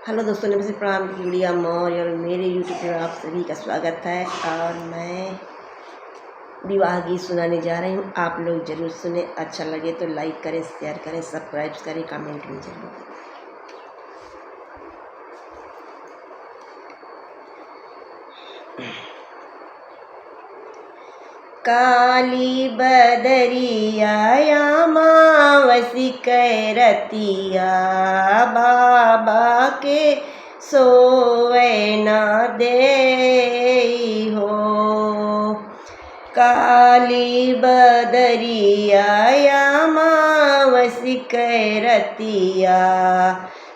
Hello दोस्तों, नमस्ते, प्रणाम की गुड़िया मौर्य और मेरे यूट्यूब पर आप सभी का स्वागत है। और मैं विवाह गीत सुनाने जा रही हूँ। आप लोग ज़रूर सुने, अच्छा लगे तो लाइक करें, शेयर करें, सब्सक्राइब करें, कमेंट भी जरूर करें। काली बदरिया अमावसी कै रतिया, बाबा के सोवे ना देई हो। काली बदरिया अमावसी कै रतिया,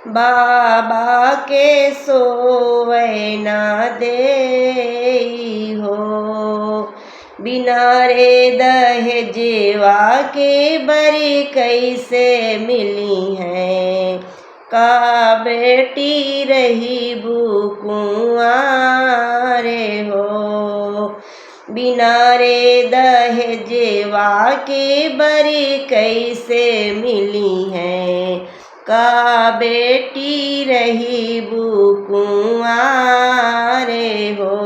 बाबा के सोवे ना देई हो। बिना रे दहेजेवा के बरी कैसे मिली है, का बेटी रही बुकुआरे हो। बिना रे दहेजेवा के बरी कैसे मिली है, का बेटी रही बुकुआरे हो।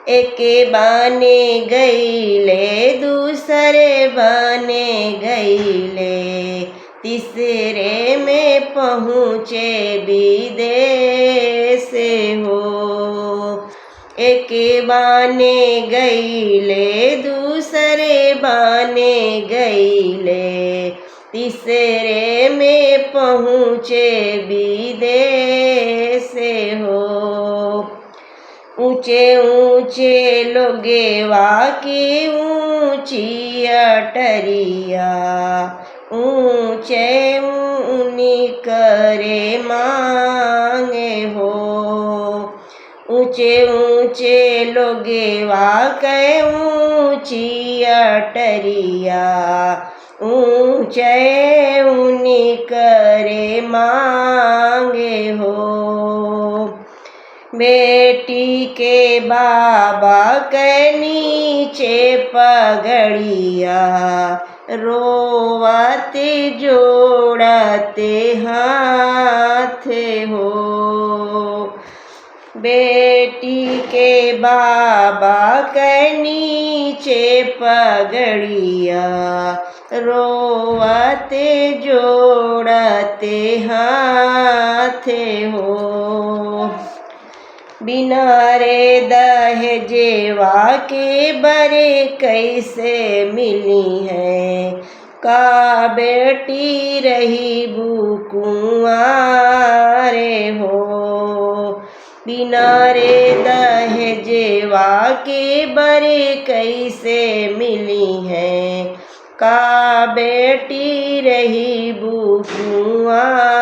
एके बने गईले, दूसरे बने गईले, तीसरे में पहुँचे विदेश हो। एके बने गईले, दूसरे बने गईले, तीसरे में पहुँचे विदेश हो। ऊंचे ऊंचे लोगेवा की ऊंची अटरिया, ऊंचे ऊनी करे मांगे हो। ऊंचे ऊंचे लोगेवा के ऊंची अटरिया, ऊंचे ऊनी करे मांगे हो। बेटी के बाबा के नीचे पगड़िया, रोवते जोड़ते हाथ हो। बेटी के बाबा के नीचे पगड़िया, रोवते जोड़ते हाथ हो। बिना रे दहेजेवा के बरे कैसे मिली है, का बेटी रही बुकुआरे हो। बिना रे दहेजेवा के बरे कैसे मिली है, का बेटी रही बुकुआरे